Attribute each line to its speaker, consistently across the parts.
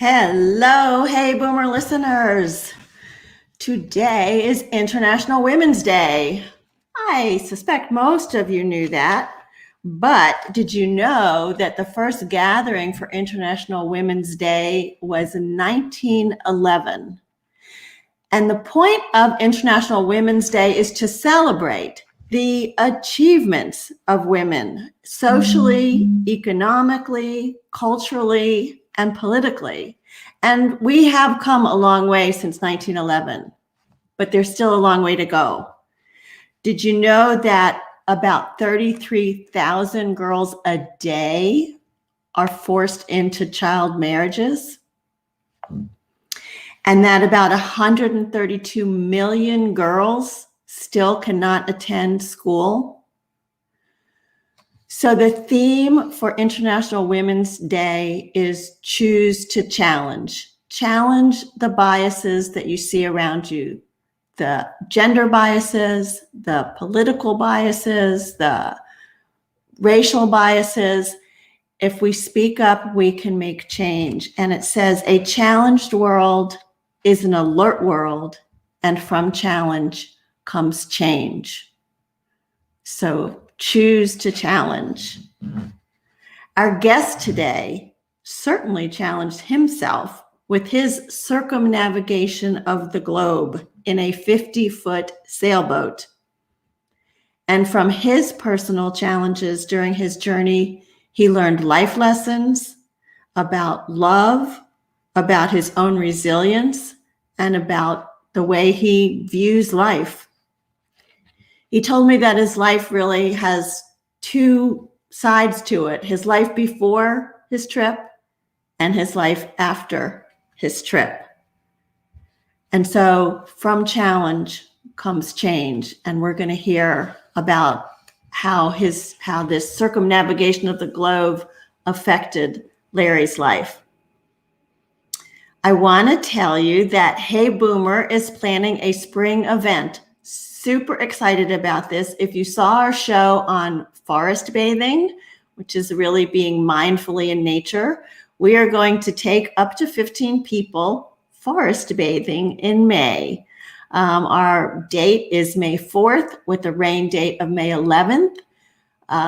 Speaker 1: Hello, hey Boomer listeners. Today is International Women's Day. I suspect most of you knew that, but did you know that the first gathering for International Women's Day was in 1911? And the point of International Women's Day is to celebrate the achievements of women socially, economically, culturally, and politically. And we have come a long way since 1911, but there's still a long way to go. Did you know that about 33,000 girls a day are forced into child marriages? And that about 132 million girls still cannot attend school? So the theme for International Women's Day is choose to challenge. Challenge the biases that you see around you, the gender biases, the political biases, the racial biases. If we speak up, we can make change. And it says a challenged world is an alert world, and from challenge comes change. So choose to challenge. Our guest today certainly challenged himself with his circumnavigation of the globe in a 50-foot sailboat. And from his personal challenges during his journey, he learned life lessons about love, about his own resilience, and about the way he views life. He told me that his life really has two sides to it: his life before his trip and his life after his trip. And so from challenge comes change. And we're going to hear about how this circumnavigation of the globe affected Larry's life. I want to tell you that Hey Boomer is planning a spring event. Super excited about this. If you saw our show on forest bathing, which is really being mindfully in nature, we are going to take up to 15 people forest bathing in May. Our date is May 4th with a rain date of May 11th.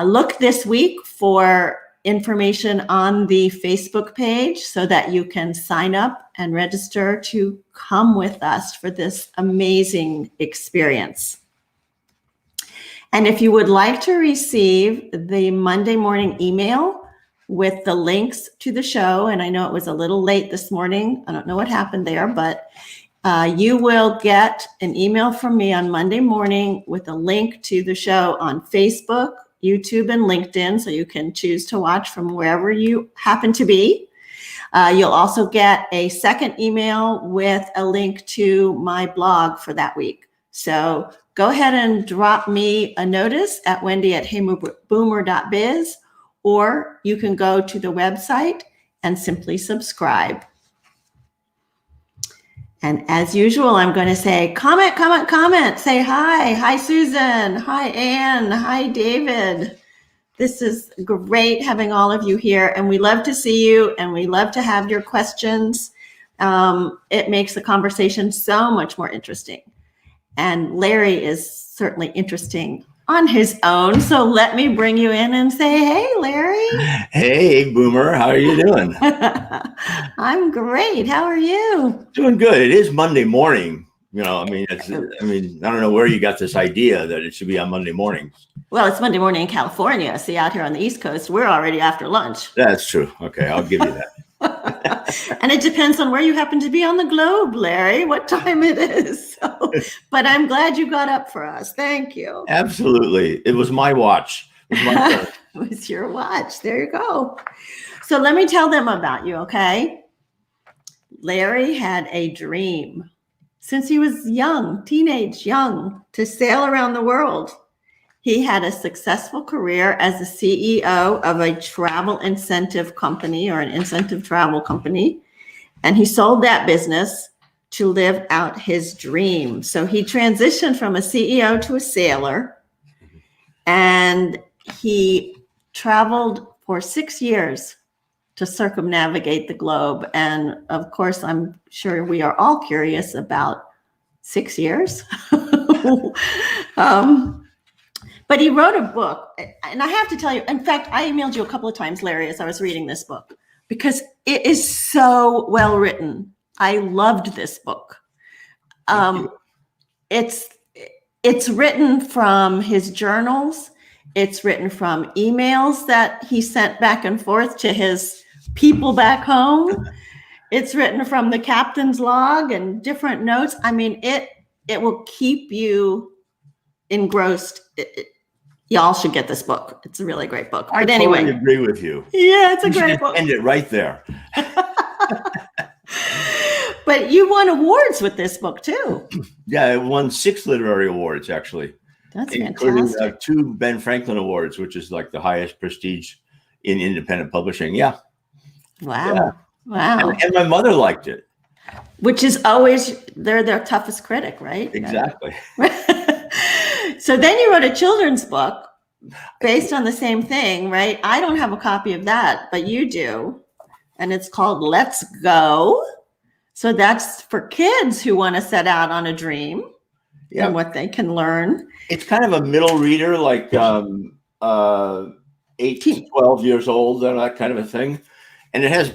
Speaker 1: Look this week for information on the Facebook page so that you can sign up and register to come with us for this amazing experience. And if you would like to receive the Monday morning email with the links to the show, and I know it was a little late this morning, I don't know what happened there, but you will get an email from me on Monday morning with a link to the show on Facebook, YouTube, and LinkedIn, so you can choose to watch from wherever you happen to be. You'll also get a second email with a link to my blog for that week. So go ahead and drop me a notice at wendy@heyboomer.biz, or you can go to the website and simply subscribe. And as usual, I'm going to say comment, comment, comment. Say hi. Hi, Susan. Hi, Anne. Hi, David. This is great having all of you here, and we love to see you, and we love to have your questions. It makes the conversation so much more interesting. And Larry is certainly interesting on his own. So let me bring you in and say, hey, Larry.
Speaker 2: Hey, Boomer. How are you doing?
Speaker 1: I'm great. How are you?
Speaker 2: Doing good. It is Monday morning. I don't know where you got this idea that it should be on Monday mornings.
Speaker 1: Well, it's Monday morning in California. See, out here on the East Coast, we're already after lunch.
Speaker 2: That's true. Okay, I'll give you that.
Speaker 1: And it depends on where you happen to be on the globe, Larry, what time it is. So, but I'm glad you got up for us. Thank you.
Speaker 2: Absolutely. It was my watch.
Speaker 1: It was your watch. There you go. So let me tell them about you, okay? Larry had a dream since he was young, to sail around the world. He had a successful career as the CEO of a travel incentive company, or an incentive travel company, and he sold that business to live out his dream. So he transitioned from a CEO to a sailor, and he traveled for 6 years to circumnavigate the globe. And of course, I'm sure we are all curious about 6 years. But he wrote a book, and I have to tell you, in fact, I emailed you a couple of times, Larry, as I was reading this book, because it is so well written. I loved this book. It's written from his journals. It's written from emails that he sent back and forth to his people back home. It's written from the captain's log and different notes. I mean, it will keep you engrossed. Y'all should get this book. It's a really great book. But anyway,
Speaker 2: totally agree with you.
Speaker 1: Yeah, it's a great book.
Speaker 2: End it right there.
Speaker 1: But you won awards with this book too.
Speaker 2: Yeah, it won 6 literary awards, actually.
Speaker 1: That's
Speaker 2: including
Speaker 1: fantastic.
Speaker 2: 2 Ben Franklin Awards, which is like the highest prestige in independent publishing. Yeah.
Speaker 1: Wow.
Speaker 2: Yeah.
Speaker 1: Wow.
Speaker 2: And my mother liked it.
Speaker 1: Which is always, they're their toughest critic, right?
Speaker 2: Exactly.
Speaker 1: So then you wrote a children's book based on the same thing, right? I don't have a copy of that, but you do. And it's called Let's Go. So that's for kids who want to set out on a dream and what they can learn.
Speaker 2: It's kind of a middle reader, like 8 to 12 years old, and that kind of a thing. And it has,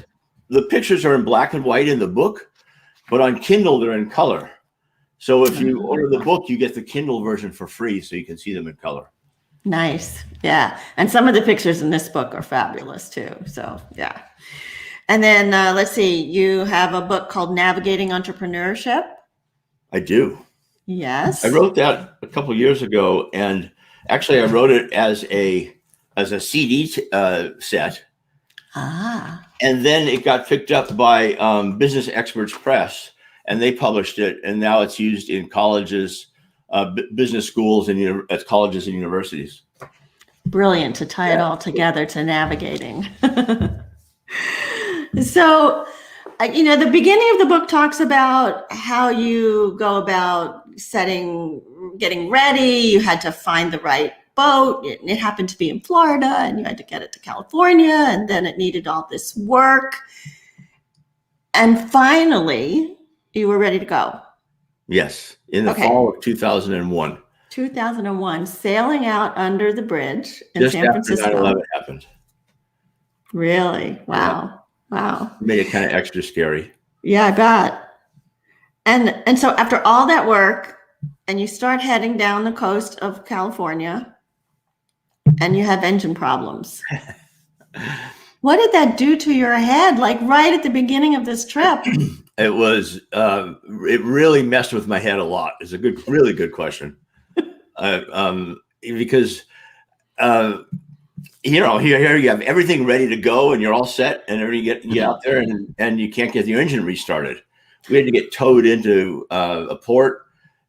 Speaker 2: the pictures are in black and white in the book, but on Kindle, they're in color. So if you order the book, you get the Kindle version for free, so you can see them in color.
Speaker 1: Nice. Yeah. And some of the pictures in this book are fabulous too. So yeah. And then let's see, you have a book called Navigating Entrepreneurship.
Speaker 2: I do.
Speaker 1: Yes.
Speaker 2: I wrote that a couple of years ago, and actually I wrote it as a CD set.
Speaker 1: Ah.
Speaker 2: And then it got picked up by Business Experts Press, and they published it, and now it's used in colleges, business schools, and at colleges and universities.
Speaker 1: Brilliant to tie it all together to navigating. So, the beginning of the book talks about how you go about getting ready. You had to find the right boat. It happened to be in Florida, and you had to get it to California, and then it needed all this work. And finally, you were ready to go.
Speaker 2: Yes, in the fall of 2001.
Speaker 1: 2001, sailing out under the bridge in San Francisco.
Speaker 2: Just after 9/11 happened.
Speaker 1: Really? Wow.
Speaker 2: Yeah.
Speaker 1: Wow.
Speaker 2: Made it kind of extra scary.
Speaker 1: Yeah, I bet. And so after all that work, and you start heading down the coast of California, and you have engine problems. What did that do to your head? Like right at the beginning of this trip?
Speaker 2: It was, it really messed with my head a lot. It's a really good question. Because, here you have everything ready to go, and you're all set, and you get out there, and you can't get your engine restarted. We had to get towed into a port,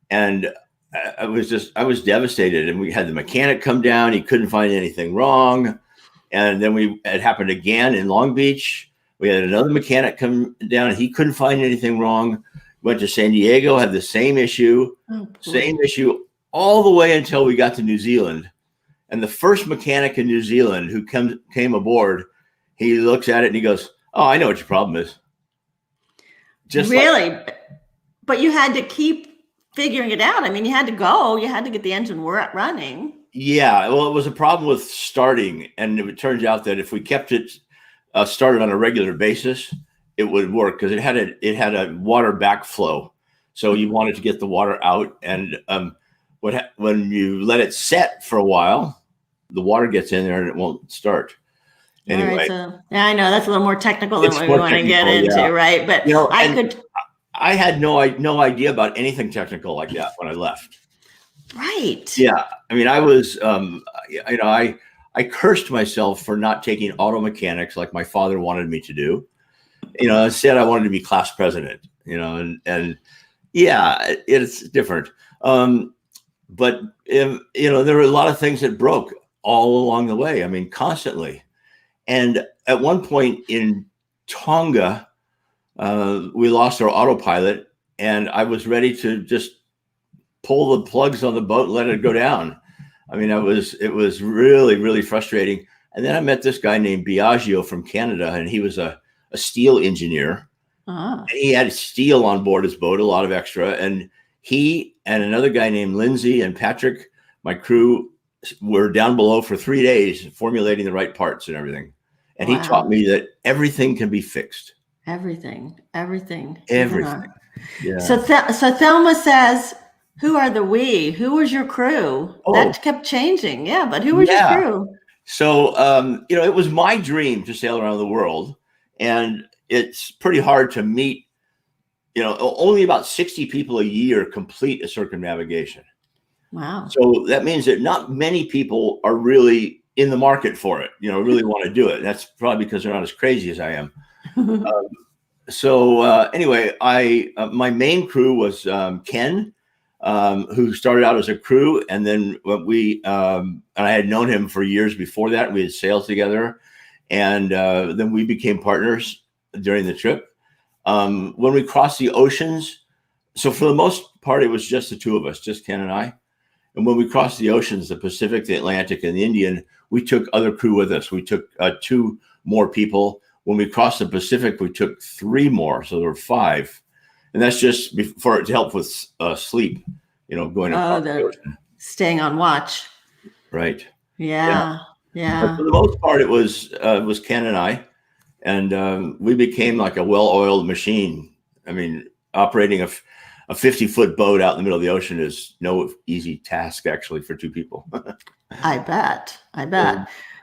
Speaker 2: and I was devastated. And we had the mechanic come down. He couldn't find anything wrong. And then it happened again in Long Beach. We had another mechanic come down, and he couldn't find anything wrong. Went to San Diego, had the same issue, all the way until we got to New Zealand. And the first mechanic in New Zealand who came aboard, he looks at it and he goes, "Oh, I know what your problem is." Just
Speaker 1: really? But you had to keep figuring it out. I mean, you had to go. You had to get the engine running. Yeah.
Speaker 2: Well, it was a problem with starting. And it turns out that if we kept it started on a regular basis, it would work because it had a water backflow. So you wanted to get the water out. And when you let it set for a while, the water gets in there and it won't start. Anyway,
Speaker 1: right, so, yeah, I know that's a little more technical than what we want to get into, right? But
Speaker 2: I had no idea about anything technical like that when I left.
Speaker 1: Right.
Speaker 2: Yeah. I mean, I was, I cursed myself for not taking auto mechanics like my father wanted me to do. Instead I wanted to be class president, and yeah, it's different. But there were a lot of things that broke all along the way. I mean, constantly. And at one point in Tonga, we lost our autopilot, and I was ready to just pull the plugs on the boat and let it go down. I mean, it was really, really frustrating. And then I met this guy named Biagio from Canada, and he was a steel engineer.
Speaker 1: Ah.
Speaker 2: And he had steel on board his boat, a lot of extra. And he and another guy named Lindsay and Patrick, my crew, were down below for 3 days formulating the right parts and everything. And he taught me that everything can be fixed.
Speaker 1: Everything.
Speaker 2: Yeah.
Speaker 1: So Thelma says, who are the we? Who was your crew? That kept changing. Yeah, but who was your crew?
Speaker 2: So, it was my dream to sail around the world. And it's pretty hard to meet, only about 60 people a year complete a circumnavigation.
Speaker 1: Wow. So
Speaker 2: that means that not many people are really in the market for it, really want to do it. That's probably because they're not as crazy as I am. Anyway, my main crew was Ken, who started out as a crew. And then and I had known him for years before that. We had sailed together. And then we became partners during the trip. When we crossed the oceans, so for the most part, it was just the two of us, just Ken and I. And when we crossed the oceans, the Pacific, the Atlantic, and the Indian, we took other crew with us. We took 2 more people. When we crossed the Pacific, we took 3 more. So there were 5. And that's just to help with sleep, going across the ocean.
Speaker 1: Staying on watch.
Speaker 2: Right.
Speaker 1: Yeah.
Speaker 2: But for the most part, it was Ken and I. And we became like a well-oiled machine. I mean, operating a 50-foot boat out in the middle of the ocean is no easy task, actually, for 2 people.
Speaker 1: I bet,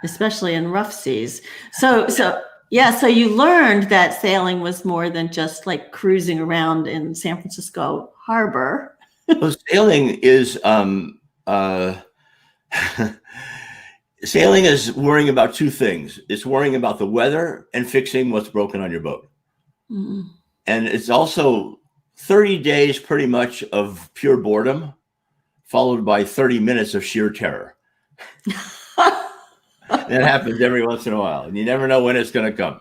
Speaker 1: especially in rough seas. So you learned that sailing was more than just like cruising around in San Francisco Harbor.
Speaker 2: Well, sailing is sailing is worrying about 2 things. It's worrying about the weather and fixing what's broken on your boat. Mm-hmm. And it's also 30 days pretty much of pure boredom, followed by 30 minutes of sheer terror. That happens every once in a while, and you never know when it's going to come.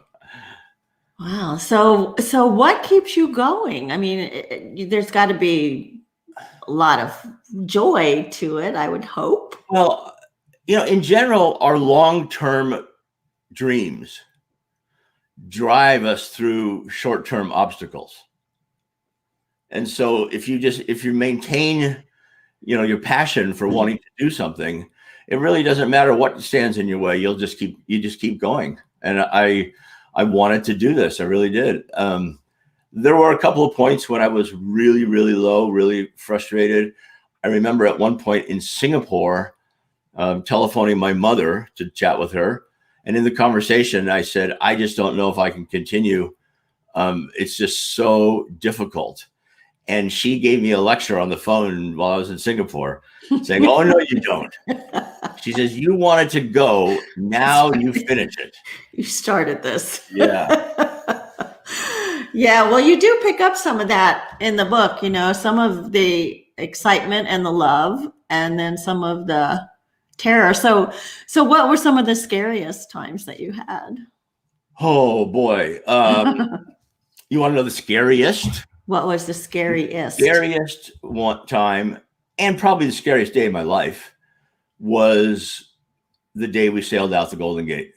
Speaker 1: Wow. So what keeps you going? I mean, there's got to be a lot of joy to it, I would hope.
Speaker 2: Well, in general, our long-term dreams drive us through short-term obstacles. And so if you maintain, your passion for wanting to do something, it really doesn't matter what stands in your way. You just keep going. And I wanted to do this. I really did. There were a couple of points when I was really, really low, really frustrated. I remember at one point in Singapore, telephoning my mother to chat with her. And in the conversation, I said, I just don't know if I can continue. It's just so difficult. And she gave me a lecture on the phone while I was in Singapore saying, oh, no, you don't. She says, you wanted to go. Now you finish it.
Speaker 1: You started this.
Speaker 2: Yeah.
Speaker 1: Yeah. Well, you do pick up some of that in the book, some of the excitement and the love, and then some of the terror. So what were some of the scariest times that you had?
Speaker 2: Oh, boy. You want to know the scariest?
Speaker 1: What was the scariest?
Speaker 2: Scariest one time, and probably the scariest day of my life, was the day we sailed out the Golden Gate.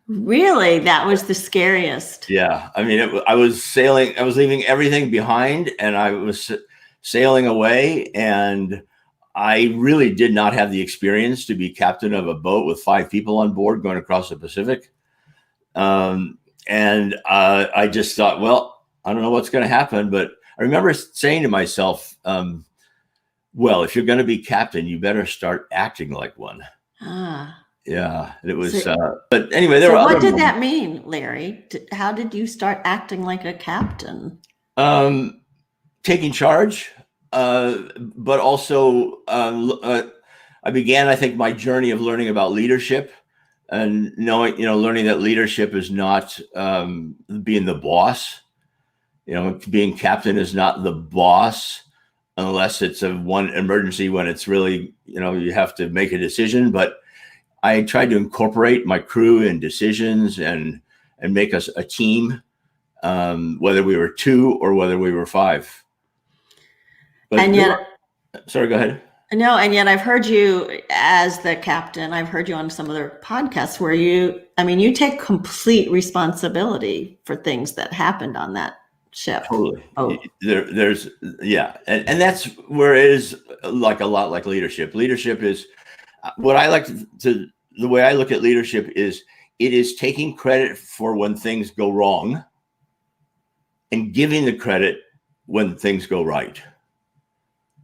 Speaker 1: Really? That was the scariest?
Speaker 2: Yeah. I mean, I was leaving everything behind, and I was sailing away, and I really did not have the experience to be captain of a boat with 5 people on board going across the Pacific. And I just thought, well, I don't know what's going to happen, but I remember saying to myself, well, if you're going to be captain, you better start acting like one. Yeah, it was. But anyway, there were other
Speaker 1: what did
Speaker 2: moments.
Speaker 1: That mean, Larry? How did you start acting like a captain?
Speaker 2: Taking charge, but also I began, I think, my journey of learning about leadership and learning that leadership is not being the boss. Being captain is not the boss unless it's a one emergency when it's really, you have to make a decision. But I tried to incorporate my crew in decisions and make us a team, whether we were 2 or whether we were 5. But
Speaker 1: and yet,
Speaker 2: sorry, go ahead.
Speaker 1: No, and yet I've heard you as the captain. I've heard you on some other podcasts where you take complete responsibility for things that happened on that ship.
Speaker 2: Totally.
Speaker 1: Oh,
Speaker 2: There's yeah, and that's where it is like a lot like leadership. Leadership is what I like to the way I look at leadership is it is taking credit for when things go wrong and giving the credit when things go right.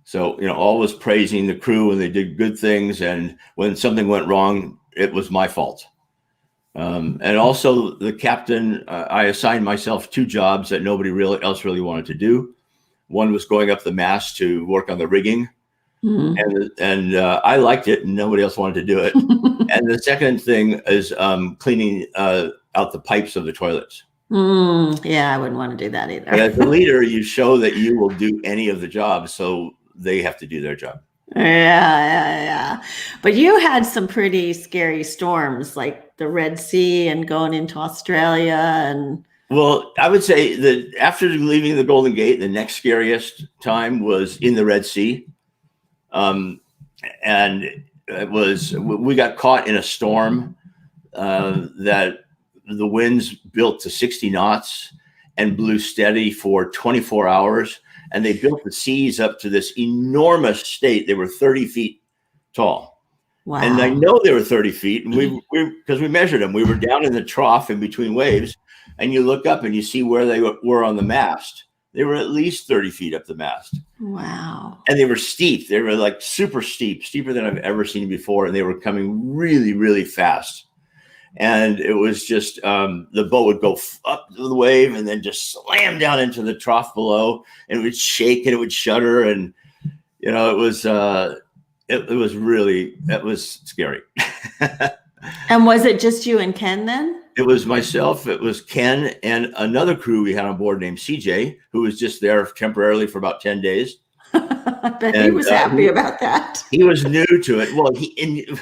Speaker 2: So, always praising the crew when they did good things, and when something went wrong, it was my fault. And also the captain, I assigned myself 2 jobs that nobody else really wanted to do. One was going up the mast to work on the rigging, and I liked it, and nobody else wanted to do it. And the second thing is cleaning out the pipes of the toilets.
Speaker 1: Yeah, I wouldn't want to do that either.
Speaker 2: But as a leader, you show that you will do any of the jobs, so they have to do their job.
Speaker 1: Yeah. But you had some pretty scary storms, like the Red Sea and going into Australia. And
Speaker 2: well, I would say that after leaving the Golden Gate, the next scariest time was in the Red Sea. And we got caught in a storm that the winds built to 60 knots and blew steady for 24 hours. And they built the seas up to this enormous state. They were 30 feet tall.
Speaker 1: wow.
Speaker 2: And I know they were 30 feet. And we because we measured them. We were down in the trough in between waves. And you look up and you see where they were on the mast. They were at least 30 feet up the mast.
Speaker 1: Wow.
Speaker 2: And they were steep. They were like super steep, steeper than I've ever seen before. And they were coming really, really fast. And it was just the boat would go up to the wave and then just slam down into the trough below, and it would shake and it would shudder. And, it was scary.
Speaker 1: And was it just you and Ken then?
Speaker 2: It was myself, it was Ken, and another crew we had on board named CJ, who was just there temporarily for about 10 days.
Speaker 1: I bet he was happy about that.
Speaker 2: He was new to it. Well, it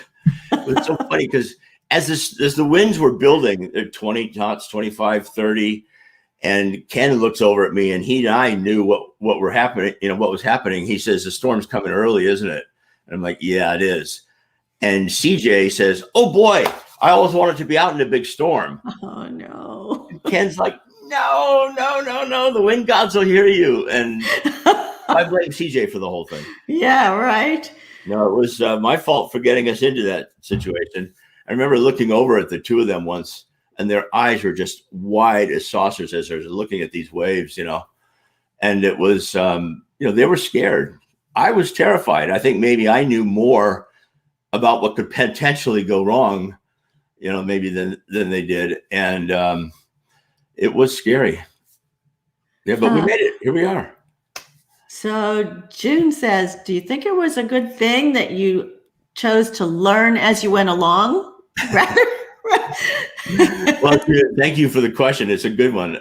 Speaker 2: was so funny because as the winds were building, 20 knots, 25, 30, and Ken looks over at me, and he and I knew what were happening, what was happening. He says, "The storm's coming early, isn't it?" And I'm like, "Yeah, it is." And CJ says, "Oh boy, I always wanted to be out in a big storm."
Speaker 1: Oh no.
Speaker 2: Ken's like, no, the wind gods will hear you. And I blame CJ for the whole thing.
Speaker 1: Yeah, right.
Speaker 2: No, it was my fault for getting us into that situation. I remember looking over at the 2 of them once, and their eyes were just wide as saucers as they're looking at these waves, and it was, they were scared. I was terrified. I think maybe I knew more about what could potentially go wrong, maybe than they did. And it was scary. Yeah, but we made it. Here we are.
Speaker 1: So June says, do you think it was a good thing that you chose to learn as you went along?
Speaker 2: Well, thank you for the question. It's a good one.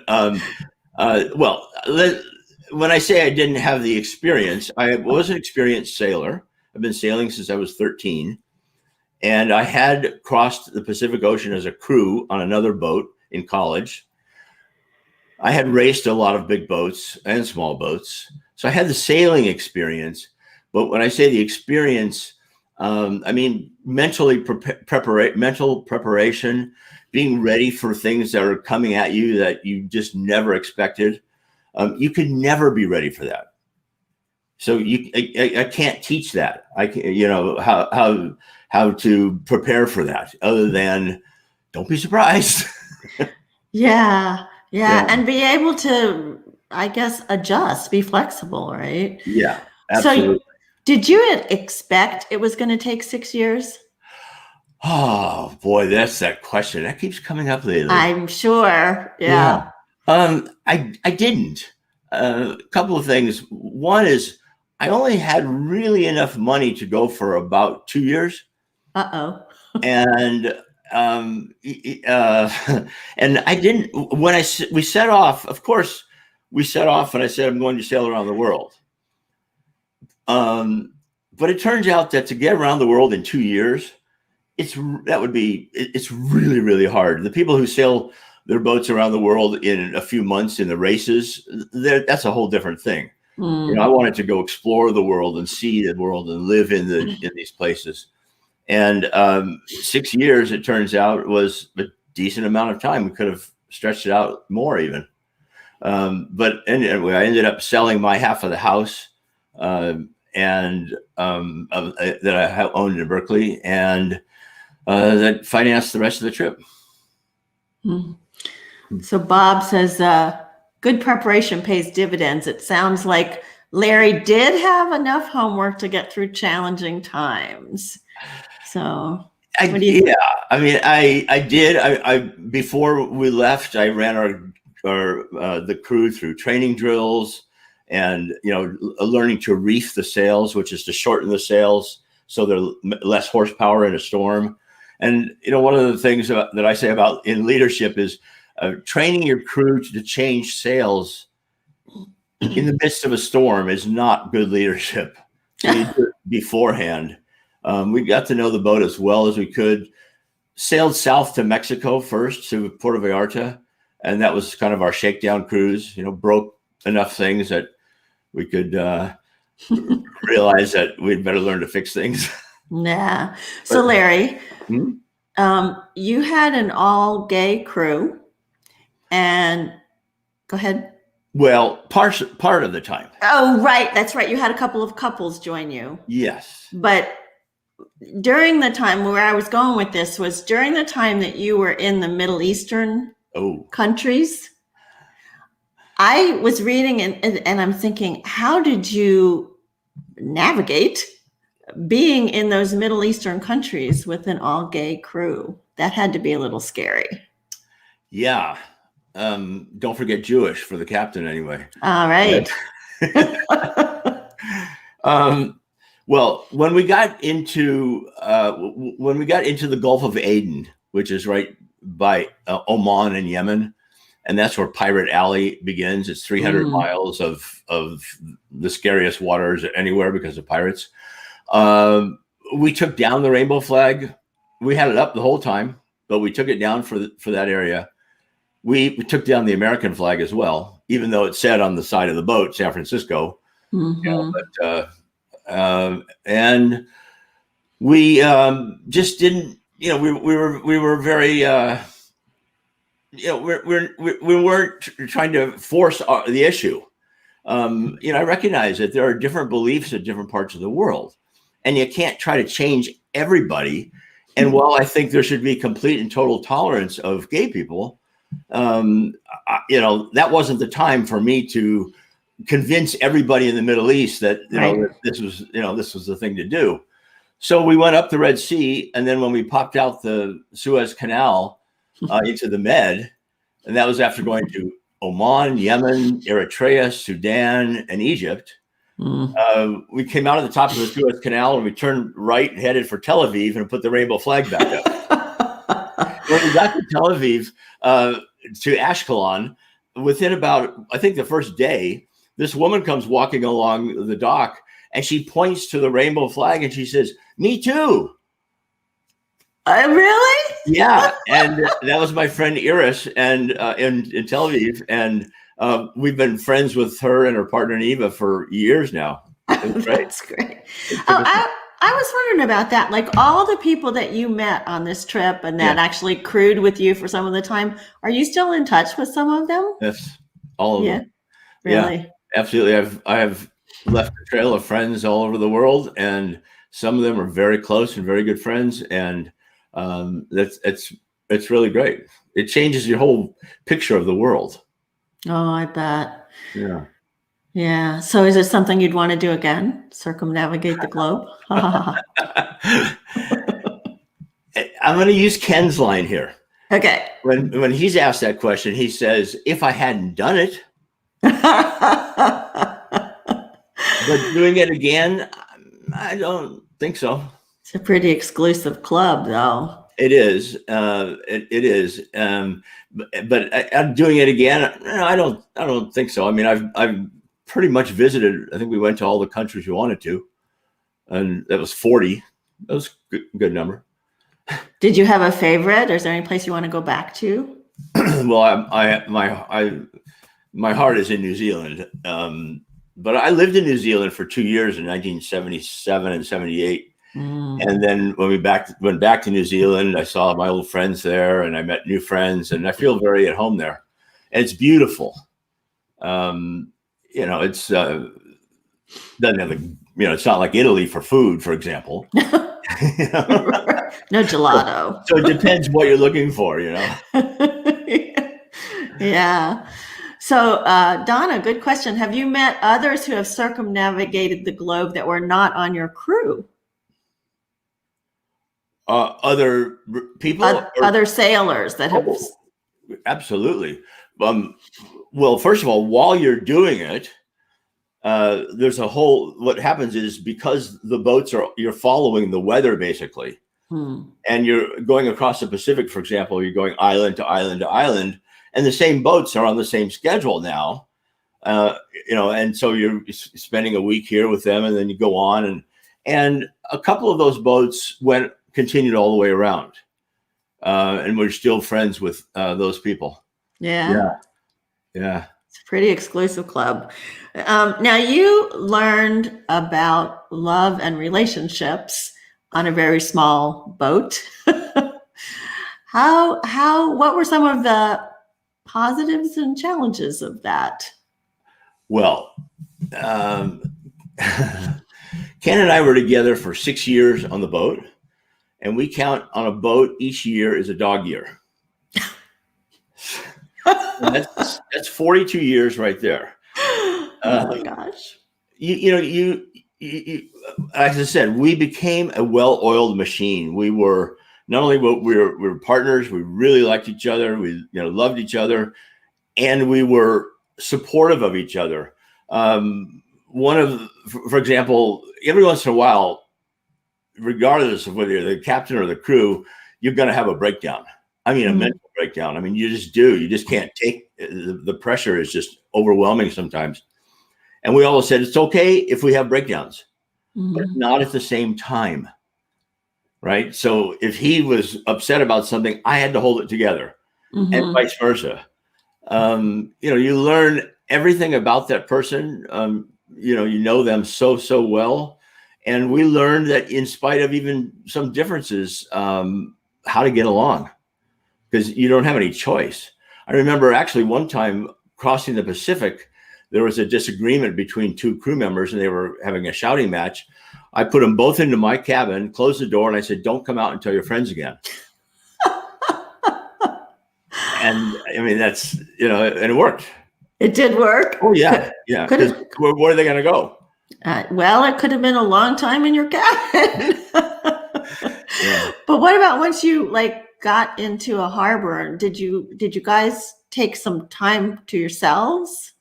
Speaker 2: When I say I didn't have the experience, I was an experienced sailor. I've been sailing since I was 13. And I had crossed the Pacific Ocean as a crew on another boat in college. I had raced a lot of big boats and small boats. So I had the sailing experience. But when I say the experience, I mean mental preparation, being ready for things that are coming at you that you just never expected. You could never be ready for that. So I can't teach that. I can, how to prepare for that other than don't be surprised.
Speaker 1: Yeah. And be able to, I guess, adjust, be flexible, right?
Speaker 2: Yeah, absolutely.
Speaker 1: So did you expect it was going to take 6 years?
Speaker 2: Oh boy, that's that question. That keeps coming up lately.
Speaker 1: I'm sure. Yeah.
Speaker 2: I didn't. A couple of things. One is I only had really enough money to go for about 2 years.
Speaker 1: Uh-oh.
Speaker 2: And and I didn't, we set off, of course, we set off and I said, I'm going to sail around the world. But it turns out that to get around the world in 2 years, it's really, really hard. The people who sail their boats around the world in a few months in the races, that's a whole different thing.
Speaker 1: Mm.
Speaker 2: I wanted to go explore the world and see the world and live in these places. And 6 years, it turns out, was a decent amount of time. We could have stretched it out more even. But anyway, I ended up selling my half of the house that I owned in Berkeley, and that financed the rest of the trip.
Speaker 1: Mm. So Bob says, good preparation pays dividends. It sounds like Larry did have enough homework to get through challenging times. So what do you think?
Speaker 2: I mean, I did. I before we left, I ran the crew through training drills and, learning to reef the sails, which is to shorten the sails so they're less horsepower in a storm. And, one of the things that I say about in leadership is training your crew to change sails in the midst of a storm is not good leadership. You need to do it beforehand. We got to know the boat as well as we could. Sailed south to Mexico first, to Puerto Vallarta, and that was kind of our shakedown cruise. Broke enough things that we could realize that we'd better learn to fix things.
Speaker 1: Yeah. So Larry, you had an all-gay crew, and go ahead.
Speaker 2: Well, part of the time.
Speaker 1: Oh, right. That's right. You had a couple of couples join you.
Speaker 2: Yes.
Speaker 1: But during the time where I was going with this was during the time that you were in the Middle Eastern countries. I was reading and I'm thinking, how did you navigate being in those Middle Eastern countries with an all-gay crew? That had to be a little scary.
Speaker 2: Yeah. Don't forget Jewish for the captain anyway.
Speaker 1: All right.
Speaker 2: Well, when we got into the Gulf of Aden, which is right by Oman and Yemen, and that's where Pirate Alley begins. It's 300 miles of the scariest waters anywhere because of pirates. We took down the rainbow flag. We had it up the whole time, but we took it down for that area. We took down the American flag as well, even though it said on the side of the boat, San Francisco. And we just didn't, we were very, we weren't trying to force the issue. I recognize that there are different beliefs in different parts of the world, and you can't try to change everybody. And while I think there should be complete and total tolerance of gay people, that wasn't the time for me to convince everybody in the Middle East that that this was the thing to do. So we went up the Red Sea, and then when we popped out the Suez Canal into the Med, and that was after going to Oman, Yemen, Eritrea, Sudan, and Egypt. We came out of the top of the Suez Canal and we turned right and headed for Tel Aviv and put the rainbow flag back up. When we got to Tel Aviv, to Ashkelon, within about, I think the first day, this woman comes walking along the dock and she points to the rainbow flag and she says, "Me too."
Speaker 1: Really?
Speaker 2: Yeah. And that was my friend Iris and in Tel Aviv. And we've been friends with her and her partner Neva for years now.
Speaker 1: That's great. I was wondering about that. Like all the people that you met on this trip and that actually crewed with you for some of the time, are you still in touch with some of them?
Speaker 2: Yes, all of them.
Speaker 1: Really?
Speaker 2: Yeah, absolutely. I have left a trail of friends all over the world, and some of them are very close and very good friends. And it's really great. It changes your whole picture of the world.
Speaker 1: Oh, I bet.
Speaker 2: Yeah.
Speaker 1: Yeah. So is it something you'd want to do again? Circumnavigate the globe?
Speaker 2: I'm going to use Ken's line here.
Speaker 1: Okay.
Speaker 2: When he's asked that question, he says, "If I hadn't done it." But doing it again, I don't think so.
Speaker 1: It's a pretty exclusive club, though.
Speaker 2: It is. It is. But I'm doing it again. No, I don't think so. I mean, I've pretty much visited. I think we went to all the countries we wanted to, and that was 40. That was a good number.
Speaker 1: Did you have a favorite, or is there any place you want to go back to?
Speaker 2: Well, my heart is in New Zealand. but I lived in New Zealand for 2 years in 1977 and 78. And then when we went back to New Zealand, I saw my old friends there, and I met new friends, and I feel very at home there. And it's beautiful. It's doesn't have it's not like Italy for food, for example.
Speaker 1: No gelato.
Speaker 2: So it depends what you're looking for,
Speaker 1: Yeah. So, Donna, good question. Have you met others who have circumnavigated the globe that were not on your crew?
Speaker 2: Other people?
Speaker 1: Other sailors that have.
Speaker 2: Absolutely. Well, first of all, while you're doing it, there's what happens is, because the boats you're following the weather basically, and you're going across the Pacific, for example, you're going island to island to island, and the same boats are on the same schedule now, and so you're spending a week here with them, and then you go on, and a couple of those boats continued all the way around, and we're still friends with those people.
Speaker 1: Yeah. It's a pretty exclusive club. Now, you learned about love and relationships on a very small boat. What were some of the positives and challenges of that?
Speaker 2: Well, Ken and I were together for 6 years on the boat, and we count on a boat each year is a dog year. That's 42 years right there.
Speaker 1: Oh my gosh.
Speaker 2: As I said, we became a well-oiled machine. We were not only we were partners, we really liked each other, we loved each other, and we were supportive of each other. For example, every once in a while, regardless of whether you're the captain or the crew, you're going to have a breakdown. I mean, a mental breakdown. I mean, you just do. You just can't take the pressure is just overwhelming sometimes. And we always said, it's okay if we have breakdowns, but not at the same time. Right. So if he was upset about something, I had to hold it together, and vice versa. You learn everything about that person. You know them so well. And we learned that in spite of even some differences, how to get along, because you don't have any choice. I remember actually one time crossing the Pacific, there was a disagreement between two crew members, and they were having a shouting match. I put them both into my cabin, closed the door, and I said, "Don't come out until you're friends again." And I mean, that's, and it worked.
Speaker 1: It did work.
Speaker 2: Oh yeah. Yeah. Where are they going to go?
Speaker 1: Well, it could have been a long time in your cabin.
Speaker 2: Yeah.
Speaker 1: But what about once you got into a harbor? Did you guys take some time to yourselves?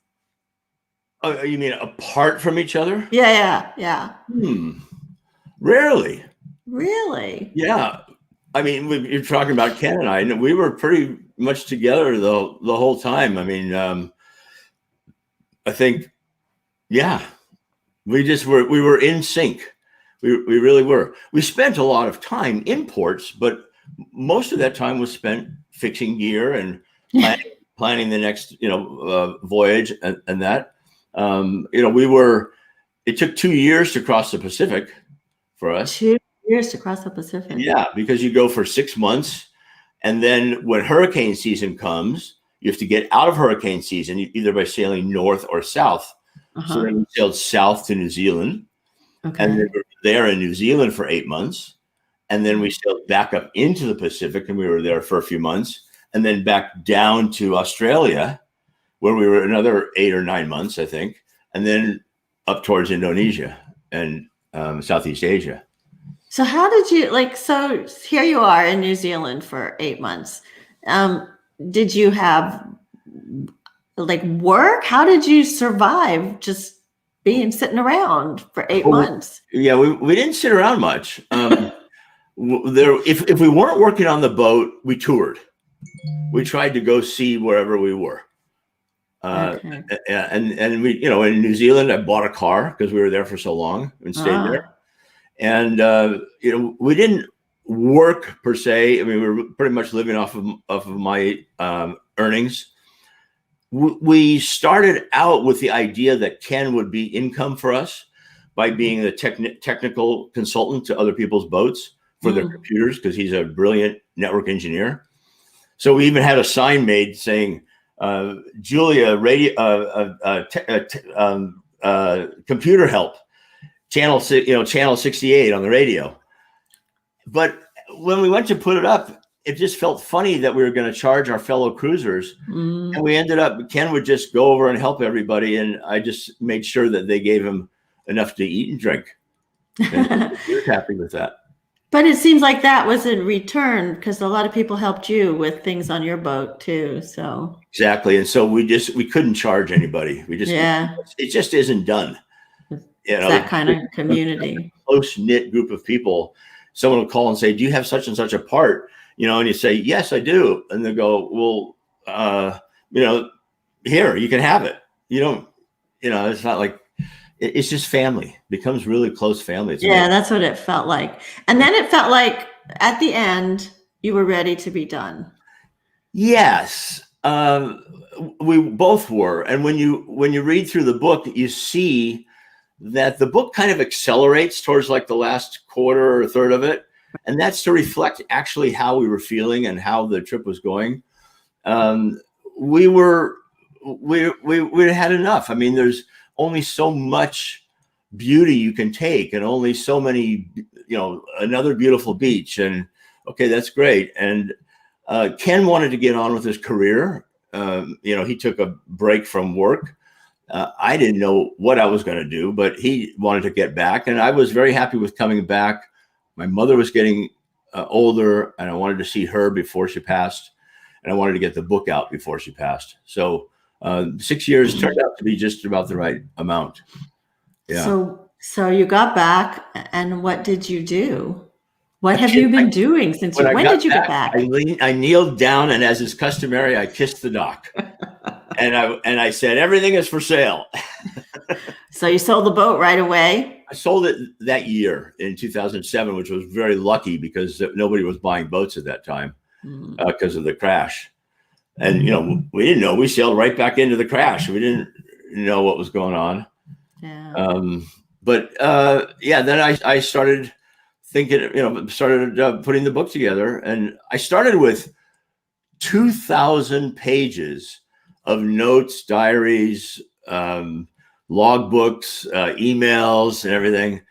Speaker 2: Oh, you mean apart from each other?
Speaker 1: Yeah.
Speaker 2: Rarely.
Speaker 1: Really?
Speaker 2: Yeah. I mean, you're talking about Ken and I, and we were pretty much together the whole time. I mean, I think, yeah, we were in sync. We really were. We spent a lot of time in ports, but most of that time was spent fixing gear and planning the next, voyage and that. It took 2 years to cross the Pacific for us.
Speaker 1: 2 years to cross the Pacific.
Speaker 2: Yeah, because you go for 6 months, and then when hurricane season comes, you have to get out of hurricane season either by sailing north or south. So then we sailed south to New Zealand, and then we were there in New Zealand for 8 months, and then we sailed back up into the Pacific, and we were there for a few months, and then back down to Australia, where we were another 8 or 9 months, I think, and then up towards Indonesia and Southeast Asia.
Speaker 1: So how did you so here you are in New Zealand for 8 months. Did you have work? How did you survive just sitting around for 8 months?
Speaker 2: Yeah, we didn't sit around much. If we weren't working on the boat, we toured. We tried to go see wherever we were. And we, in New Zealand, I bought a car because we were there for so long and stayed there. And, we didn't work per se. I mean, we were pretty much living off of my earnings. we started out with the idea that Ken would be income for us by being the technical consultant to other people's boats for their computers, because he's a brilliant network engineer. So we even had a sign made saying, Julia, computer help, channel 68 on the radio. But when we went to put it up, it just felt funny that we were going to charge our fellow cruisers. And we ended up, Ken would just go over and help everybody. And I just made sure that they gave him enough to eat and drink. And he was happy with that.
Speaker 1: But it seems like that was in return, because a lot of people helped you with things on your boat too. So
Speaker 2: exactly. And so we couldn't charge anybody. It just isn't done.
Speaker 1: That kind of community,
Speaker 2: close knit group of people. Someone will call and say, do you have such and such a part? And you say, yes, I do. And they go, well, here, you can have it. It's not like, it's just family. It becomes really close family.
Speaker 1: That's what it felt like. And then it felt like at the end, you were ready to be done.
Speaker 2: Yes, we both were. And when you read through the book, you see that the book kind of accelerates towards like the last quarter or third of it. And that's to reflect actually how we were feeling and how the trip was going. We had enough. I mean, there's only so much beauty you can take, and only so many, another beautiful beach. And okay, that's great. And Ken wanted to get on with his career. He took a break from work. I didn't know what I was going to do, but he wanted to get back. And I was very happy with coming back. My mother was getting older, and I wanted to see her before she passed. And I wanted to get the book out before she passed. So 6 years turned out to be just about the right amount. Yeah.
Speaker 1: So you got back, and what did you do? What have you been doing since when did you get back?
Speaker 2: I kneeled down, and as is customary, I kissed the dock. and I said, everything is for sale.
Speaker 1: So you sold the boat right away?
Speaker 2: I sold it that year in 2007, which was very lucky because nobody was buying boats at that time because of the crash. And, we didn't know. We sailed right back into the crash. We didn't know what was going on.
Speaker 1: Yeah.
Speaker 2: Then I started thinking, putting the book together. And I started with 2,000 pages of notes, diaries, logbooks, emails, and everything.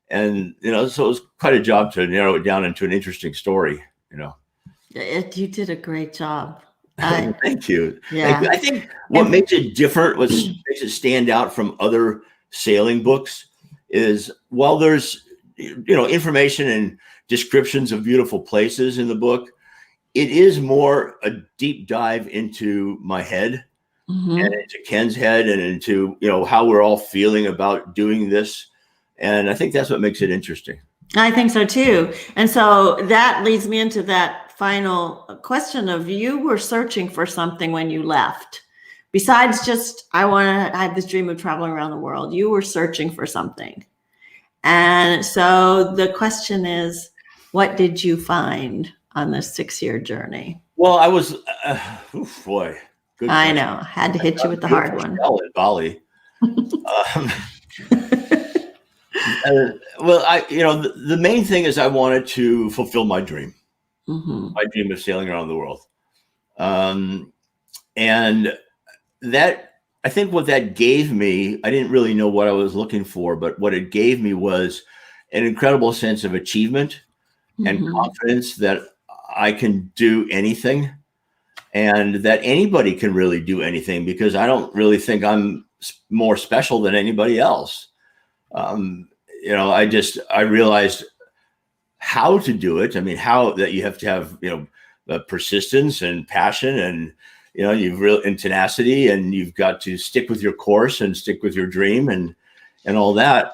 Speaker 2: And, so it was quite a job to narrow it down into an interesting story,
Speaker 1: You did a great job.
Speaker 2: Thank you.
Speaker 1: Yeah.
Speaker 2: I think what makes it different, what makes it stand out from other sailing books is, while there's, information and descriptions of beautiful places in the book, it is more a deep dive into my head and into Ken's head and into, how we're all feeling about doing this. And I think that's what makes it interesting.
Speaker 1: I think so too. And so that leads me into that final question of, you were searching for something when you left. Besides just, I have this dream of traveling around the world. You were searching for something. And so the question is, what did you find on this 6-year journey?
Speaker 2: Well, I was, boy. Good
Speaker 1: I
Speaker 2: question.
Speaker 1: know. Had to hit you with the hard one.
Speaker 2: In Bali. The main thing is I wanted to fulfill my dream. My dream of sailing around the world. And that, I think what that gave me, I didn't really know what I was looking for, but what it gave me was an incredible sense of achievement and confidence that I can do anything, and that anybody can really do anything, because I don't really think I'm more special than anybody else. I realized how to do it. I mean, how that you have to have, persistence and passion, and, and tenacity, and you've got to stick with your course and stick with your dream and all that.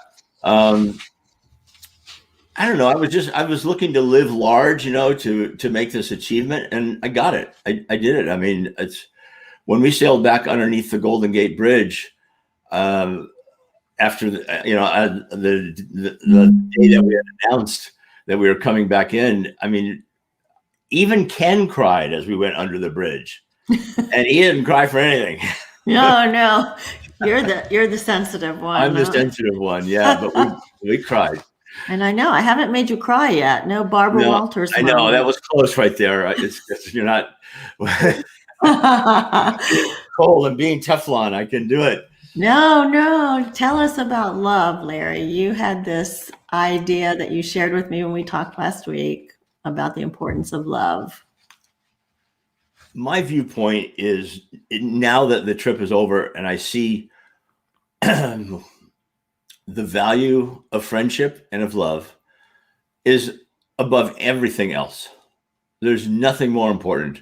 Speaker 2: I don't know. I was looking to live large, to make this achievement, and I got it. I did it. I mean, it's when we sailed back underneath the Golden Gate Bridge, after the day that we had announced that we were coming back in. I mean, even Ken cried as we went under the bridge. and he didn't cry for anything.
Speaker 1: No, you're the sensitive one.
Speaker 2: I'm the sensitive one, yeah, but we cried.
Speaker 1: And I know I haven't made you cry yet. No Barbara
Speaker 2: No,
Speaker 1: Walters
Speaker 2: I know that
Speaker 1: moment.
Speaker 2: was close right there. It's you're not being cold and being Teflon. I can do it.
Speaker 1: No. Tell us about love, Larry. You had this idea that you shared with me when we talked last week about the importance of love.
Speaker 2: My viewpoint is now that the trip is over and I see the value of friendship and of love is above everything else. There's nothing more important.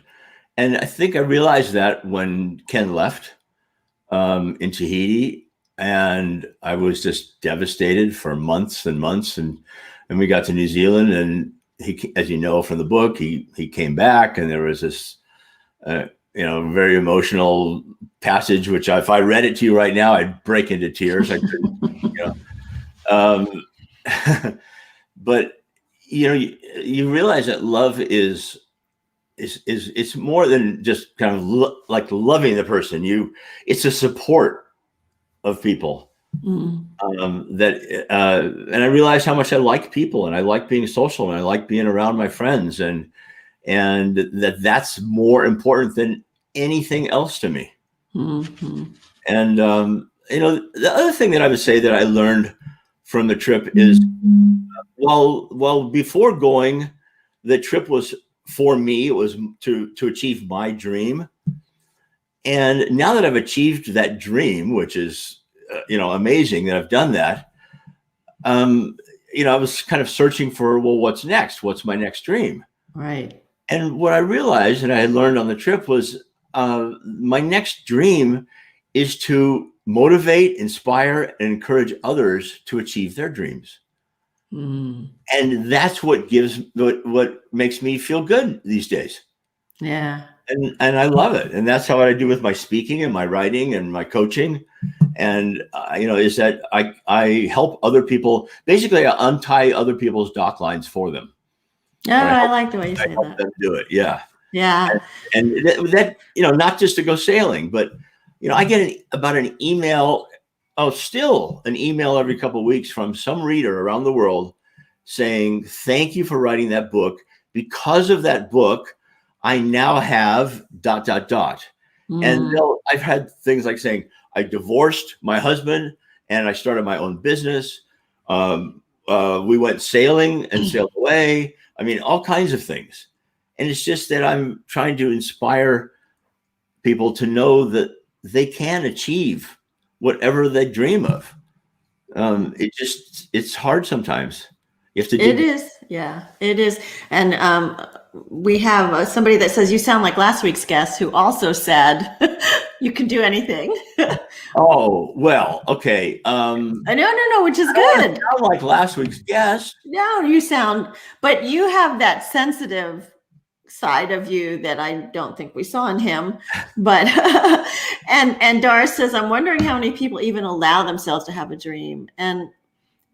Speaker 2: And I think I realized that when Ken left in Tahiti, and I was just devastated for months and months. And we got to New Zealand, and he, as you know from the book, he came back, and there was this, very emotional passage, which if I read it to you right now, I'd break into tears. I couldn't, but you realize that love is it's more than just kind of like loving the person. It's a support of people. And I realized how much I like people, and I like being social, and I like being around my friends, and that's more important than anything else to me.
Speaker 1: Mm-hmm.
Speaker 2: And the other thing that I would say that I learned from the trip is, well, before going, the trip was, for me, it was to achieve my dream. And now that I've achieved that dream, which is, amazing that I've done that, I was kind of searching for, well, what's next? What's my next dream?
Speaker 1: Right.
Speaker 2: And what I realized, and I had learned on the trip, was my next dream is to motivate, inspire, and encourage others to achieve their dreams. And that's what makes me feel good these days.
Speaker 1: Yeah.
Speaker 2: And I love it. And that's how I do with my speaking and my writing and my coaching. And, is that I help other people. Basically, I untie other people's dock lines for them.
Speaker 1: Yeah, I like the way you say
Speaker 2: I help
Speaker 1: that.
Speaker 2: them do it. Yeah.
Speaker 1: Yeah.
Speaker 2: And that, not just to go sailing, but, I get about an email. Still an email every couple of weeks from some reader around the world saying, thank you for writing that book. Because of that book, I now have ... And I've had things like saying, I divorced my husband and I started my own business. We went sailing and sailed away. I mean, all kinds of things. And it's just that I'm trying to inspire people to know that they can achieve whatever they dream of. It's hard sometimes. You have to do
Speaker 1: it. Is. Yeah, it is. And we have somebody that says, you sound like last week's guest, who also said, you can do anything.
Speaker 2: Oh, well, okay.
Speaker 1: No, which is good.
Speaker 2: Sound like last week's guest.
Speaker 1: No, you sound, but you have that sensitive side of you that I don't think we saw in him. But and Doris says, I'm wondering how many people even allow themselves to have a dream. And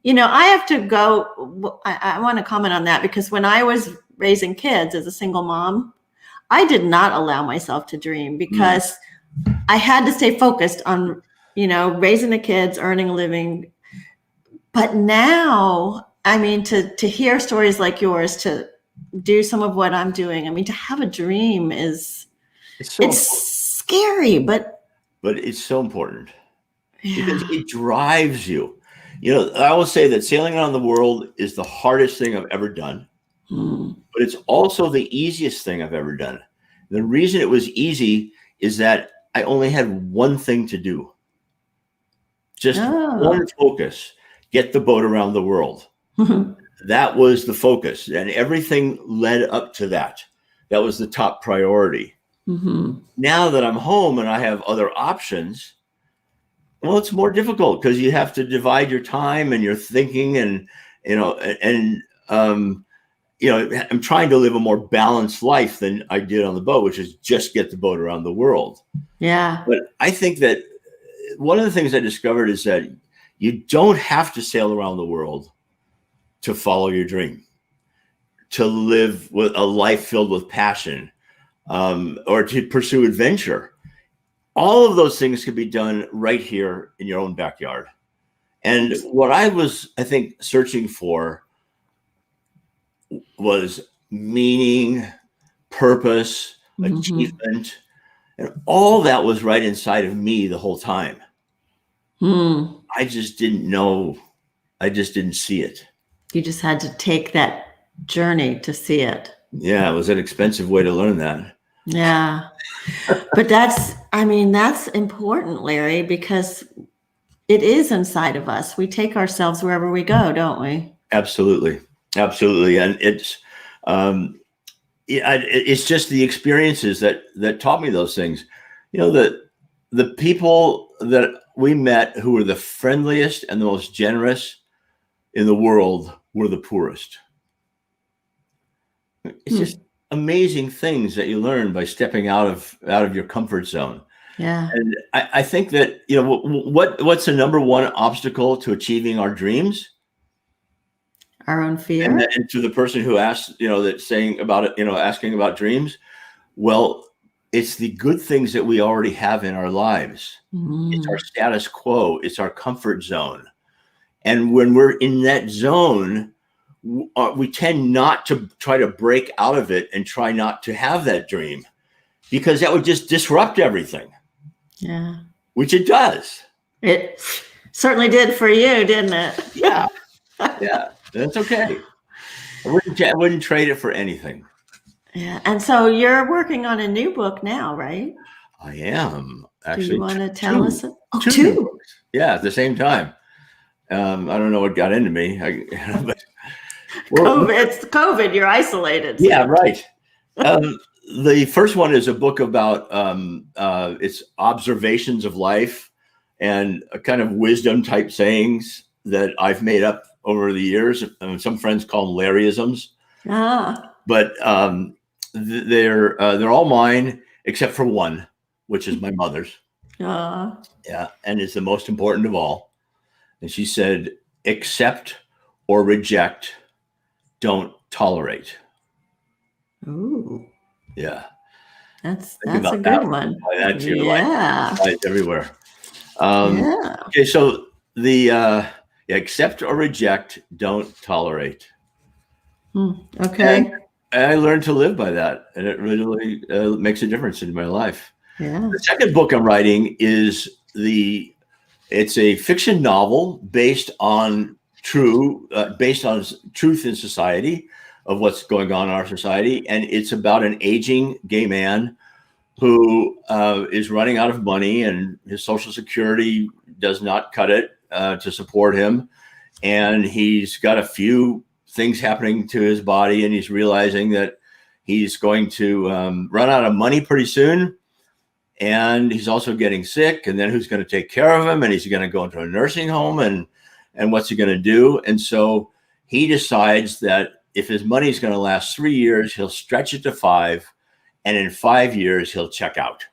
Speaker 1: I have to go. I want to comment on that, because when I was raising kids as a single mom, I did not allow myself to dream, because I had to stay focused on raising the kids, earning a living. But now, I mean, to hear stories like yours, to do some of what I'm doing, I mean, to have a dream it's scary, but
Speaker 2: it's so important. Because it drives you. I will say that sailing around the world is the hardest thing I've ever done, but it's also the easiest thing I've ever done. The reason it was easy is that I only had one thing to do. Just one focus: get the boat around the world. That was the focus, and everything led up to that. That was the top priority. Now that I'm home and I have other options, well, it's more difficult, because you have to divide your time and your thinking, and I'm trying to live a more balanced life than I did on the boat, which is just get the boat around the world.
Speaker 1: Yeah.
Speaker 2: But I think that one of the things I discovered is that you don't have to sail around the world to follow your dream, to live with a life filled with passion. or to pursue adventure. All of those things can be done right here in your own backyard. And what I was, I think, searching for was meaning, purpose, achievement, and all that was right inside of me the whole time. I just didn't know. I just didn't see it.
Speaker 1: You just had to take that journey to see it.
Speaker 2: Yeah, it was an expensive way to learn that.
Speaker 1: Yeah. But that's important, Larry, because it is inside of us. We take ourselves wherever we go, don't we?
Speaker 2: Absolutely. Absolutely. And it's just the experiences that taught me those things. You know, the people that we met who were the friendliest and the most generous in the world were the poorest. It's just amazing things that you learn by stepping out of your comfort zone.
Speaker 1: Yeah.
Speaker 2: And I think that, you know, what's the number one obstacle to achieving our dreams?
Speaker 1: Our own fear.
Speaker 2: And to the person who asked, you know, that saying about it, you know, asking about dreams, well, it's the good things that we already have in our lives. It's our status quo. It's our comfort zone. And when we're in that zone, we tend not to try to break out of it and try not to have that dream, because that would just disrupt everything. Yeah. Which it does.
Speaker 1: It certainly did for you, didn't it?
Speaker 2: Yeah. Yeah. That's okay. I wouldn't trade it for anything.
Speaker 1: Yeah. And so you're working on a new book now, right?
Speaker 2: I am. Actually.
Speaker 1: Do you want to tell us?
Speaker 2: Two. Yeah, at the same time. I don't know what got into me. But
Speaker 1: it's COVID. You're isolated.
Speaker 2: So. Yeah, right. The first one is a book about it's observations of life and a kind of wisdom type sayings that I've made up over the years. Some friends call them Larryisms. But they're all mine except for one, which is my mother's. Yeah, and it's the most important of all. And she said, accept or reject, don't tolerate.
Speaker 1: Ooh.
Speaker 2: Yeah.
Speaker 1: That's a good one.
Speaker 2: That too. Yeah. It's everywhere. Okay, so the accept or reject, don't tolerate.
Speaker 1: Okay.
Speaker 2: And I learned to live by that, and it really makes a difference in my life.
Speaker 1: Yeah.
Speaker 2: The second book I'm writing is it's a fiction novel based on truth in society, of what's going on in our society. And it's about an aging gay man who is running out of money, and his Social Security does not cut it to support him. And he's got a few things happening to his body, and he's realizing that he's going to run out of money pretty soon. And he's also getting sick, and then who's going to take care of him? And he's going to go into a nursing home, and what's he going to do? And so he decides that if his money is going to last 3 years, he'll stretch it to 5. And in 5 years, he'll check out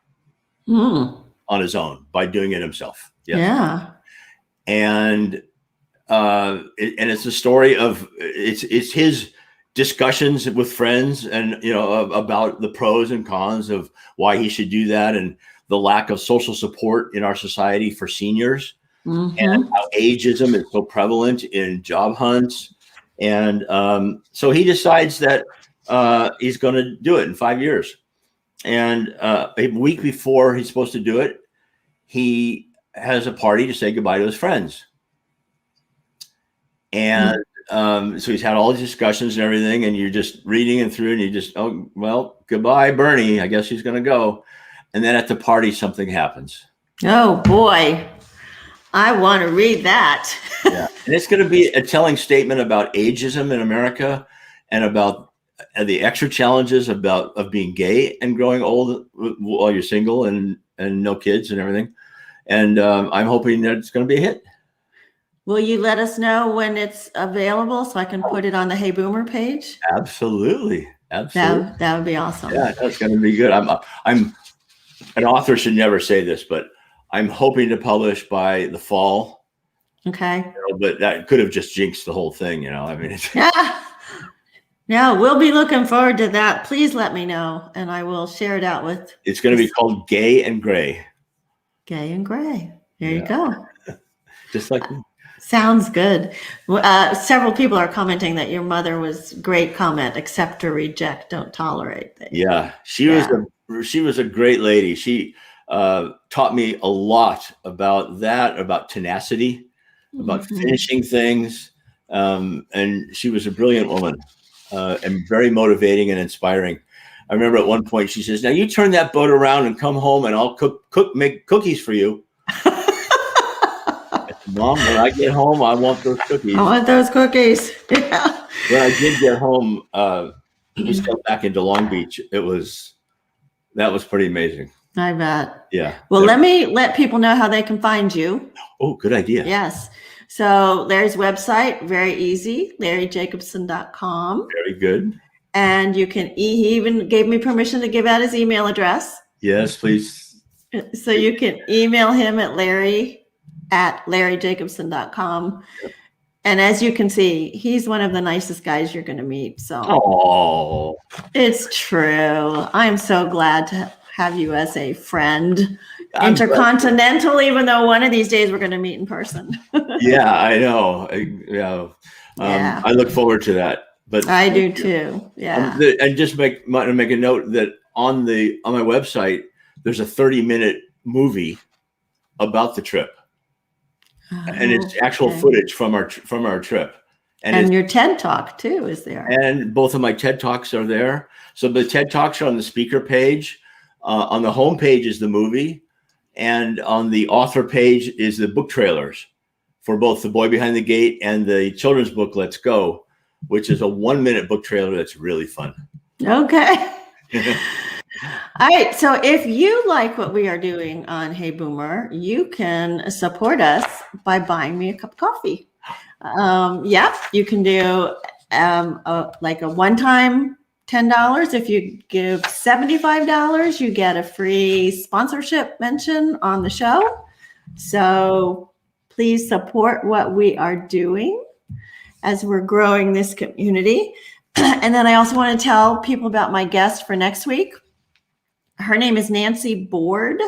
Speaker 2: on his own by doing it himself. Yes. Yeah. And it's a story of it's his discussions with friends, and about the pros and cons of why he should do that, and the lack of social support in our society for seniors, and how ageism is so prevalent in job hunts. And so he decides that he's going to do it in 5 years. And a week before he's supposed to do it, he has a party to say goodbye to his friends. And so he's had all these discussions and everything, and you're just reading it through, and you just, oh, well, goodbye, Bernie. I guess he's going to go. And then at the party, something happens.
Speaker 1: Oh, boy. I want to read that.
Speaker 2: Yeah. And it's going to be a telling statement about ageism in America, and about the extra challenges of being gay and growing old while you're single and no kids and everything. And I'm hoping that it's going to be a hit.
Speaker 1: Will you let us know when it's available so I can put it on the Hey Boomer page?
Speaker 2: Absolutely. Absolutely.
Speaker 1: That would be awesome.
Speaker 2: Yeah, that's going to be good. I'm an author should never say this, but I'm hoping to publish by the fall. Okay. But that could have just jinxed the whole thing, I mean.
Speaker 1: Yeah, we'll be looking forward to that. Please let me know, and I will share it out with
Speaker 2: It's going to be called Gay and Gray.
Speaker 1: Gay and Gray. There you go.
Speaker 2: Just like me.
Speaker 1: Sounds good. Several people are commenting that your mother was great comment. Accept or reject, don't tolerate.
Speaker 2: Yeah, she was a great lady. She taught me a lot about that, about tenacity, about finishing things. And she was a brilliant woman and very motivating and inspiring. I remember at one point she says, "Now you turn that boat around and come home and I'll make cookies for you." Mom, when I get home, I want those cookies.
Speaker 1: I want those cookies. Yeah.
Speaker 2: When I did get home, we got back into Long Beach. That was pretty amazing.
Speaker 1: I bet.
Speaker 2: Yeah.
Speaker 1: Well, let me let people know how they can find you.
Speaker 2: Oh, good idea.
Speaker 1: Yes. So Larry's website, very easy, larryjacobson.com.
Speaker 2: Very good.
Speaker 1: And you can, he even gave me permission to give out his email address.
Speaker 2: Yes, please.
Speaker 1: So you can email him at larryjacobson.com. Yep. And as you can see, he's one of the nicest guys you're going to meet. So it's true. I'm so glad to have you as a friend. Intercontinental, even though one of these days we're going to meet in person.
Speaker 2: Yeah, I know. I look forward to that. But
Speaker 1: I do too. Yeah.
Speaker 2: And just make a note that on my website, there's a 30-minute movie about the trip. And it's actual footage from our trip.
Speaker 1: And your TED Talk too is there.
Speaker 2: And both of my TED Talks are there. So the TED Talks are on the speaker page. On the home page is the movie. And on the author page is the book trailers for both The Boy Behind the Gate and the children's book, Let's Go, which is a 1-minute book trailer that's really fun.
Speaker 1: Okay. All right. So if you like what we are doing on Hey Boomer, you can support us by buying me a cup of coffee. You can do like a one-time $10. If you give $75, you get a free sponsorship mention on the show. So please support what we are doing as we're growing this community. And then I also want to tell people about my guest for next week. Her name is Nancy Board,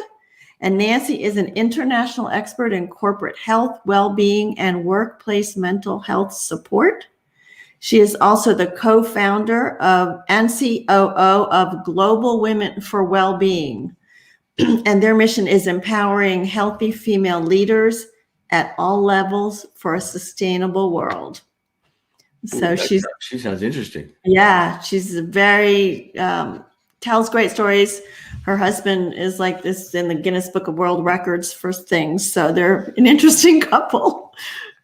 Speaker 1: and Nancy is an international expert in corporate health, well-being, and workplace mental health support. She is also the co-founder and COO of Global Women for Well-Being, and their mission is empowering healthy female leaders at all levels for a sustainable world. So she
Speaker 2: sounds interesting.
Speaker 1: Yeah, she's very tells great stories. Her husband is like this in the Guinness Book of World Records for things. So they're an interesting couple.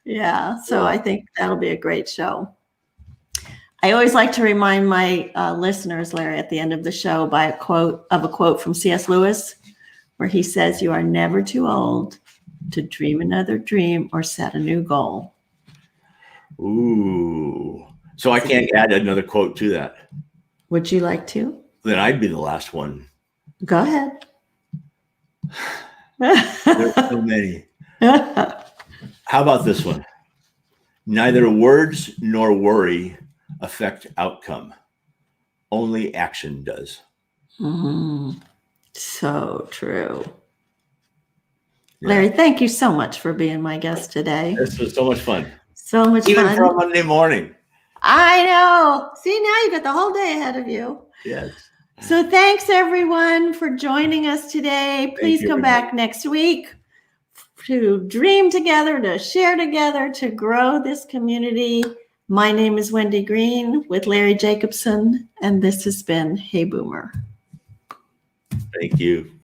Speaker 1: Yeah. So I think that'll be a great show. I always like to remind my listeners, Larry, at the end of the show by a quote from C.S. Lewis, where he says, "You are never too old to dream another dream or set a new goal."
Speaker 2: Ooh. So I can't add another quote to that.
Speaker 1: Would you like to?
Speaker 2: Then I'd be the last one.
Speaker 1: Go ahead.
Speaker 2: There's so many. How about this one? Neither words nor worry affect outcome. Only action does.
Speaker 1: So true. Yeah. Larry, thank you so much for being my guest today.
Speaker 2: This was so much fun.
Speaker 1: So much
Speaker 2: Even
Speaker 1: fun.
Speaker 2: for a Monday morning.
Speaker 1: I know. See, now you got the whole day ahead of you.
Speaker 2: Yes.
Speaker 1: So thanks, everyone, for joining us today. Please come back next week to dream together, to share together, to grow this community. My name is Wendy Green with Larry Jacobson, and this has been Hey Boomer.
Speaker 2: Thank you.